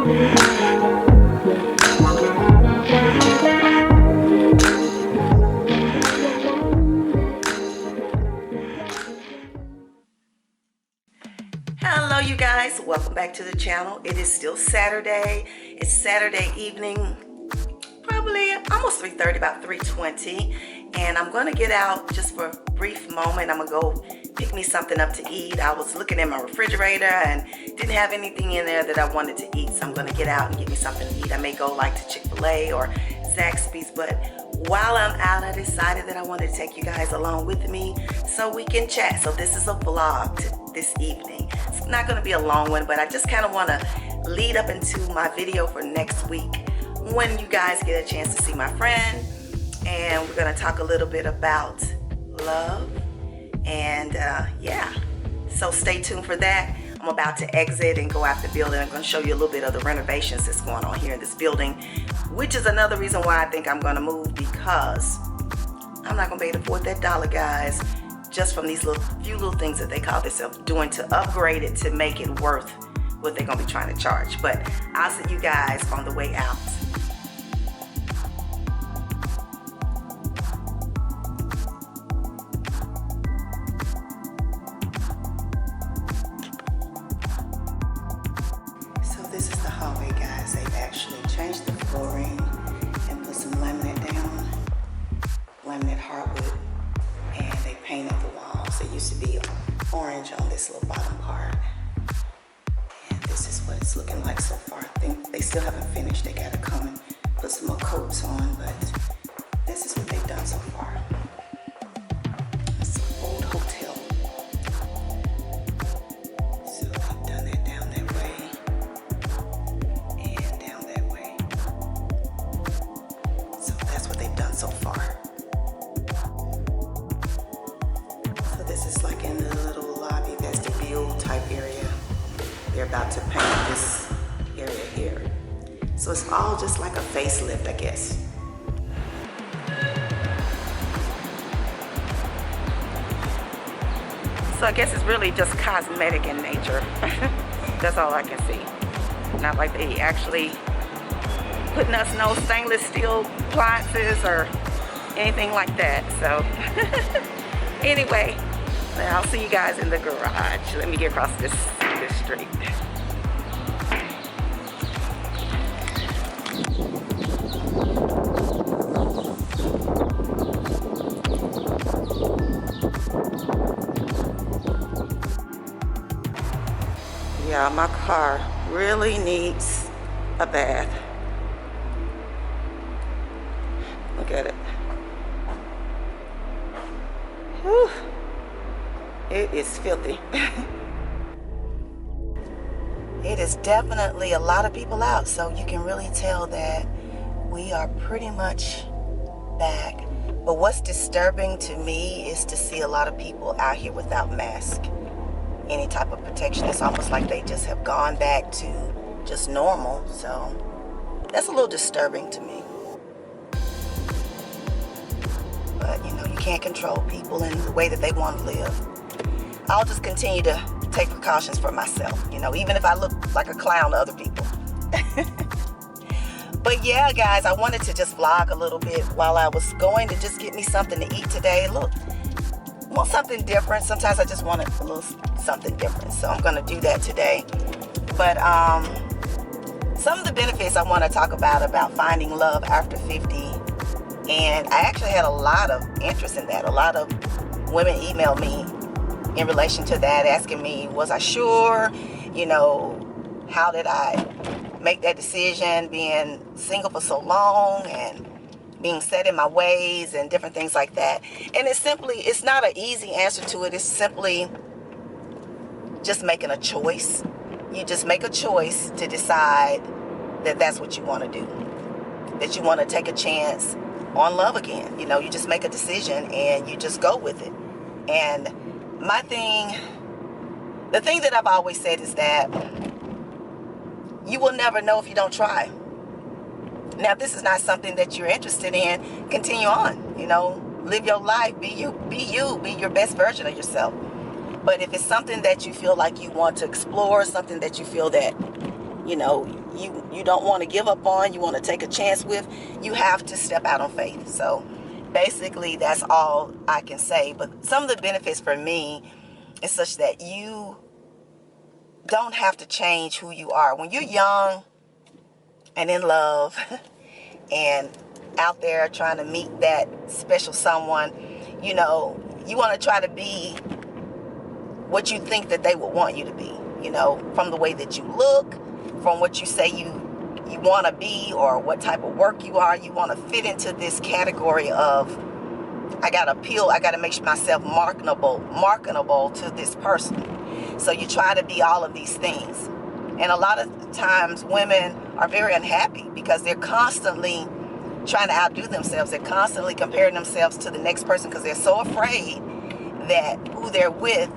Hello you guys, welcome back to the channel. It is still Saturday. It's Saturday evening, probably almost 3:30, about 3:20, and I'm gonna get out just for a brief moment. I'm gonna go pick me something up to eat. I was looking in my refrigerator and didn't have anything in there that I wanted to eat, so I'm gonna get out and get me something to eat. I may go like to Chick-fil-A or Zaxby's, but while I'm out, I decided that I wanted to take you guys along with me so we can chat. So this is a vlog this evening. It's not going to be a long one, but I just kind of want to lead up into my video for next week when you guys get a chance to see my friend, and we're going to talk a little bit about love, and yeah, so stay tuned for that. I'm about to exit and go out the building. I'm going to show you a little bit of the renovations that's going on here in this building, which is another reason why I think I'm going to move, because I'm not going to be able to afford that dollar, guys, just from these few little things that they call themselves doing to upgrade it to make it worth what they're going to be trying to charge. But I'll see you guys on the way out. So this is the hallway, guys. They've actually changed the flooring and put some laminate down, laminate hardwood, and they painted the walls. It used to be orange on this little bottom part, and this is what it's looking like so far. I think they still haven't finished. They gotta come and put some more coats on, but this is what they've done so far. It's an old hotel. So they've done that down that way and down that way. So that's what they've done so far. This is like in the little lobby vestibule type area. They're about to paint this area here. So it's all just like a facelift, I guess. So I guess it's really just cosmetic in nature. That's all I can see. Not like they actually putting us no stainless steel appliances or anything like that. So anyway, I'll see you guys in the garage. Let me get across this street. Yeah, my car really needs a bath. Look at it. Whew. It is filthy. It is definitely a lot of people out, so you can really tell that we are pretty much back. But what's disturbing to me is to see a lot of people out here without masks, any type of protection. It's almost like they just have gone back to just normal, so that's a little disturbing to me. But you know, you can't control people in the way that they want to live. I'll just continue to take precautions for myself, you know, even if I look like a clown to other people. But yeah, guys, I wanted to just vlog a little bit while I was going to just get me something to eat today. Look, want something different. Sometimes I just want a little something different, so I'm going to do that today. But some of the benefits I want to talk about finding love after 50, and I actually had a lot of interest in that. A lot of women emailed me in relation to that, asking me, was I sure, you know, how did I make that decision, being single for so long and being set in my ways and different things like that. And it's not an easy answer to it. It's simply just making a choice. You just make a choice to decide that that's what you want to do, that you want to take a chance on love again. You know, you just make a decision and you just go with it. And the thing that I've always said is that you will never know if you don't try. Now, if this is not something that you're interested in, continue on. You know, live your life, be you, be your best version of yourself. But if it's something that you feel like you want to explore, something that you feel that you know, you don't want to give up on, you want to take a chance with, you have to step out on faith. So basically that's all I can say. But some of the benefits for me is such that you don't have to change who you are. When you're young and in love and out there trying to meet that special someone, you know, you want to try to be what you think that they would want you to be, you know, from the way that you look, from what you say you want to be, or what type of work you are. You want to fit into this category of, I got to appeal, I got to make myself marketable to this person. So you try to be all of these things. And a lot of times women are very unhappy because they're constantly trying to outdo themselves. They're constantly comparing themselves to the next person because they're so afraid that who they're with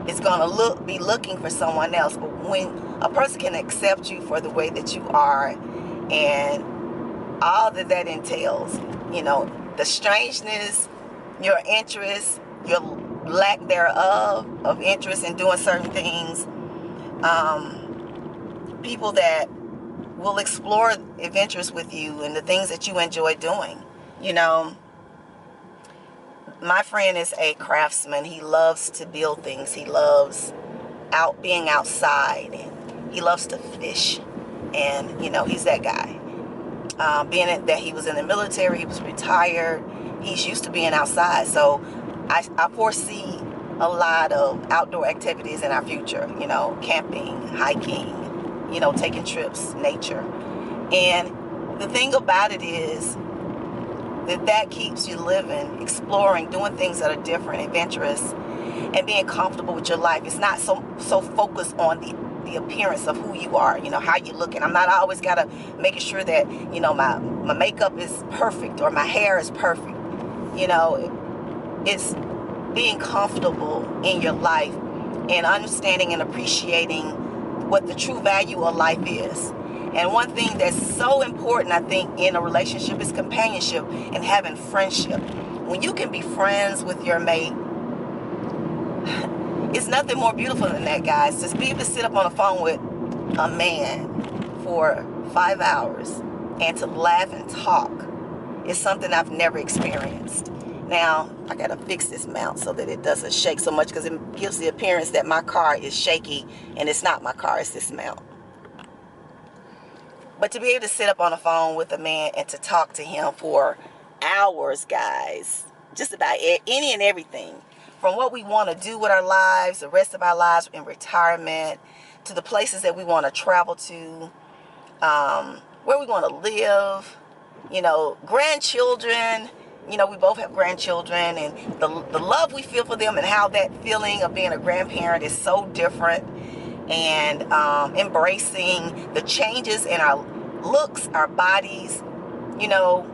is going to be looking for someone else. But when a person can accept you for the way that you are and all that entails, you know, the strangeness, your interest, your lack thereof of interest in doing certain things, people that will explore adventures with you and the things that you enjoy doing. You know, my friend is a craftsman. He loves to build things. He loves being outside, and he loves to fish. And, you know, he's that guy. Being that he was in the military, he was retired, he's used to being outside. So I foresee a lot of outdoor activities in our future, you know, camping, hiking, you know, taking trips, nature. And the thing about it is that keeps you living, exploring, doing things that are different, adventurous, and being comfortable with your life. It's not so focused on the appearance of who you are, you know, how you're looking. I'm not always gotta making sure that, you know, my makeup is perfect or my hair is perfect. You know, it's being comfortable in your life and understanding and appreciating what the true value of life is. And one thing that's so important, I think, in a relationship is companionship and having friendship. When you can be friends with your mate, it's nothing more beautiful than that, guys. Just be able to sit up on the phone with a man for 5 hours and to laugh and talk is something I've never experienced. Now, I gotta fix this mount so that it doesn't shake so much, because it gives the appearance that my car is shaky, and it's not my car, it's this mount. But to be able to sit up on the phone with a man and to talk to him for hours, guys, just about any and everything, from what we want to do with our lives, the rest of our lives in retirement, to the places that we want to travel to, where we want to live, you know, grandchildren. You know, we both have grandchildren, and the love we feel for them and how that feeling of being a grandparent is so different. And embracing the changes in our looks, our bodies. You know,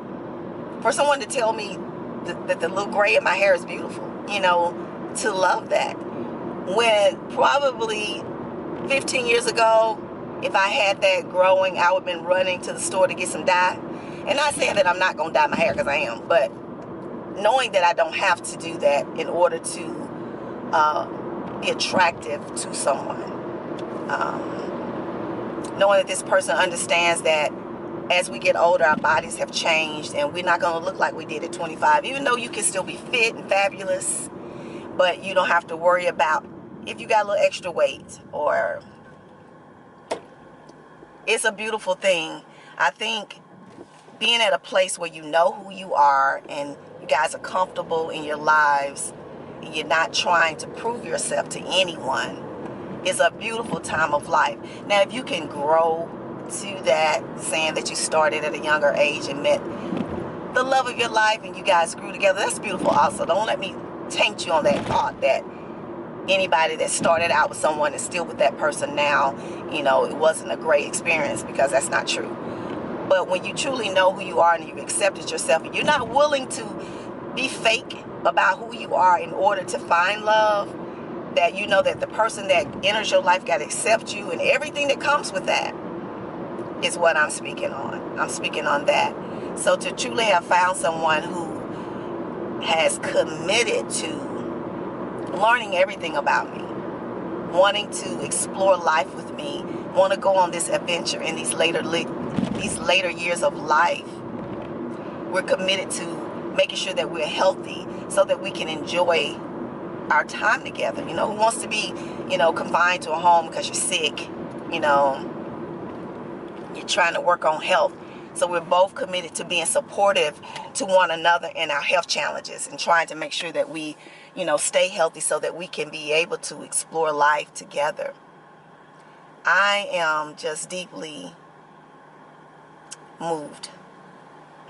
for someone to tell me that the little gray in my hair is beautiful, you know, to love that. When probably 15 years ago, if I had that growing, I would have been running to the store to get some dye. And not saying that I'm not going to dye my hair, because I am, but knowing that I don't have to do that in order to be attractive to someone. Knowing that this person understands that as we get older, our bodies have changed and we're not going to look like we did at 25, even though you can still be fit and fabulous, but you don't have to worry about if you got a little extra weight. Or it's a beautiful thing. I think being at a place where you know who you are and you guys are comfortable in your lives and you're not trying to prove yourself to anyone is a beautiful time of life. Now, if you can grow to that, saying that you started at a younger age and met the love of your life and you guys grew together, that's beautiful also. Don't let me taint you on that thought that anybody that started out with someone is still with that person now, you know, it wasn't a great experience, because that's not true. But when you truly know who you are and you've accepted yourself and you're not willing to be fake about who you are in order to find love, that you know that the person that enters your life got to accept you and everything that comes with that is what I'm speaking on. I'm speaking on that. So to truly have found someone who has committed to learning everything about me, wanting to explore life with me, want to go on this adventure in these later years of life. We're committed to making sure that we're healthy so that we can enjoy our time together. You know, who wants to be, confined to a home because you're sick? You're trying to work on health. So we're both committed to being supportive to one another in our health challenges and trying to make sure that we, stay healthy so that we can be able to explore life together. I am just deeply moved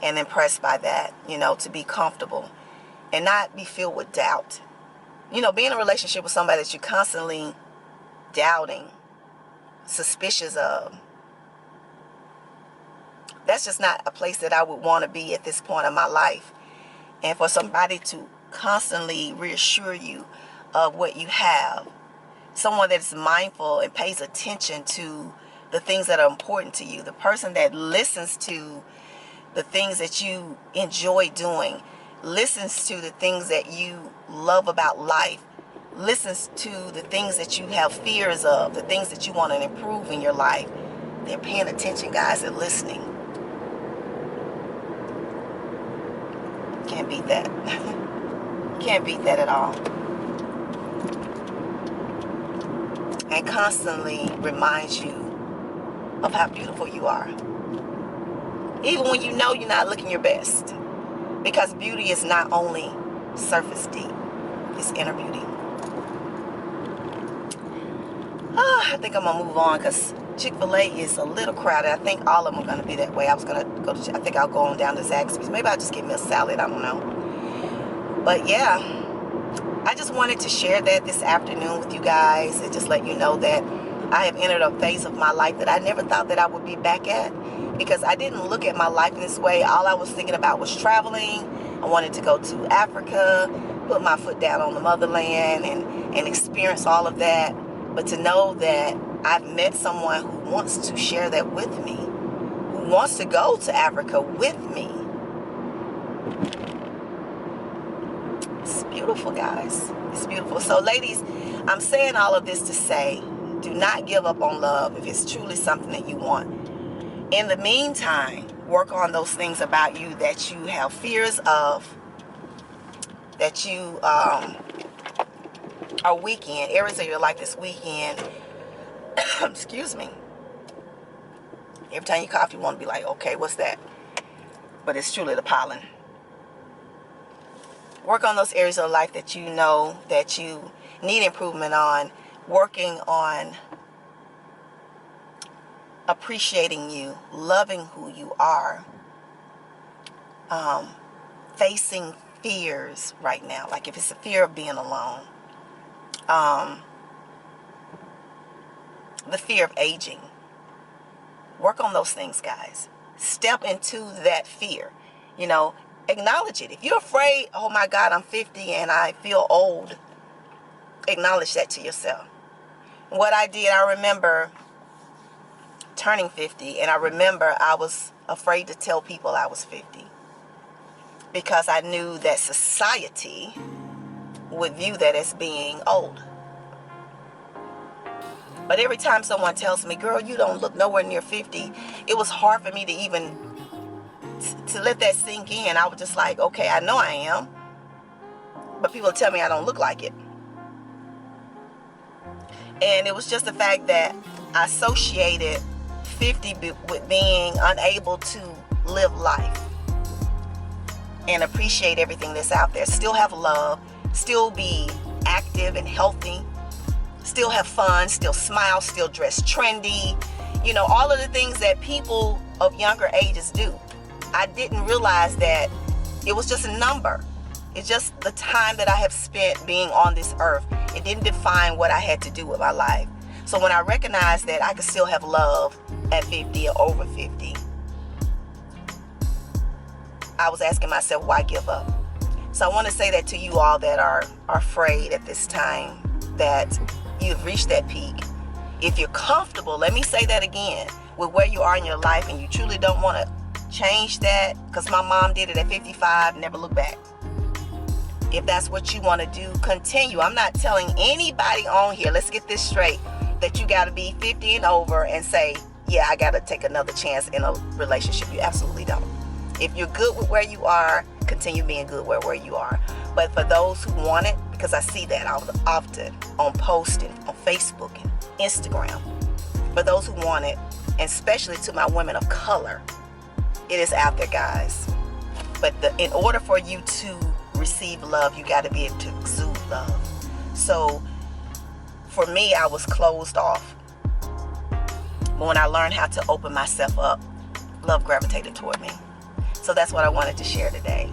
and impressed by that, to be comfortable and not be filled with doubt. Being in a relationship with somebody that you're constantly doubting, suspicious of, that's just not a place that I would want to be at this point in my life. And for somebody to constantly reassure you of what you have, someone that's mindful and pays attention to the things that are important to you, the person that listens to the things that you enjoy doing, listens to the things that you love about life, listens to the things that you have fears of, the things that you want to improve in your life. They're paying attention, guys. They're listening. Can't beat that. Can't beat that at all. And constantly reminds you of how beautiful you are. Even when you know you're not looking your best. Because beauty is not only surface deep, it's inner beauty. I think I'm going to move on because Chick-fil-A is a little crowded. I think all of them are going to be that way. I think I'll go on down to Zaxby's. Maybe I'll just get me a salad. I don't know. But yeah, I just wanted to share that this afternoon with you guys and just let you know that I have entered a phase of my life that I never thought that I would be back at, because I didn't look at my life in this way. All I was thinking about was traveling. I wanted to go to Africa, put my foot down on the motherland and experience all of that. But to know that I've met someone who wants to share that with me, who wants to go to Africa with me. It's beautiful, guys. It's beautiful. So, ladies, I'm saying all of this to say, do not give up on love if it's truly something that you want. In the meantime, work on those things about you that you have fears of, that you are weak in, areas of your life that's weak in. Excuse me. Every time you cough, you want to be like, okay, what's that? But it's truly the pollen. Work on those areas of life that you know that you need improvement on. Working on appreciating you, loving who you are, facing fears right now. Like if it's a fear of being alone, the fear of aging. Work on those things, guys. Step into that fear. Acknowledge it. If you're afraid, oh my God, I'm 50 and I feel old, acknowledge that to yourself. What I did, I remember turning 50, and I remember I was afraid to tell people I was 50 because I knew that society would view that as being old. But every time someone tells me, girl, you don't look nowhere near 50, it was hard for me to even to let that sink in. I was just like, okay, I know I am, but people tell me I don't look like it. And it was just the fact that I associated 50 with being unable to live life and appreciate everything that's out there. Still have love, still be active and healthy, still have fun, still smile, still dress trendy. All of the things that people of younger ages do. I didn't realize that it was just a number. It's just the time that I have spent being on this earth. It didn't define what I had to do with my life. So when I recognized that I could still have love at 50 or over 50, I was asking myself, why give up? So I want to say that to you all that are afraid at this time that you've reached that peak. If you're comfortable, let me say that again, with where you are in your life and you truly don't want to change that, because my mom did it at 55, never look back. If that's what you want to do, continue. I'm not telling anybody on here, let's get this straight, that you got to be 50 and over and say, yeah, I got to take another chance in a relationship. You absolutely don't. If you're good with where you are, continue being good where you are. But for those who want it, because I see that often on posting on Facebook and Instagram, for those who want it, and especially to my women of color, it is out there, guys. But in order for you to receive love, you got to be able to exude love. So for me, I was closed off. But when I learned how to open myself up, love gravitated toward me. So that's what I wanted to share today.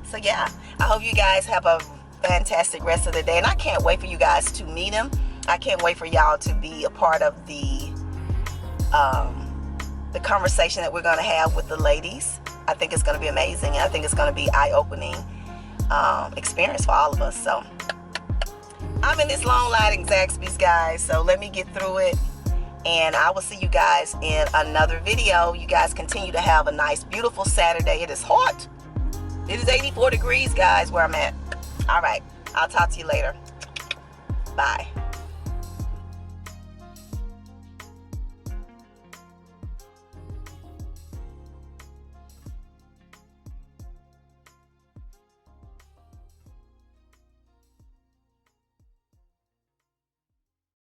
So yeah, I hope you guys have a fantastic rest of the day. And I can't wait for you guys to meet him. I can't wait for y'all to be a part of the conversation that we're going to have with the ladies. I think it's going to be amazing. I think it's going to be eye-opening experience for all of us. So I'm in this long line at Zaxby's, guys. So let me get through it. And I will see you guys in another video. You guys continue to have a nice, beautiful Saturday. It is hot. It is 84 degrees, guys, where I'm at. All right. I'll talk to you later. Bye.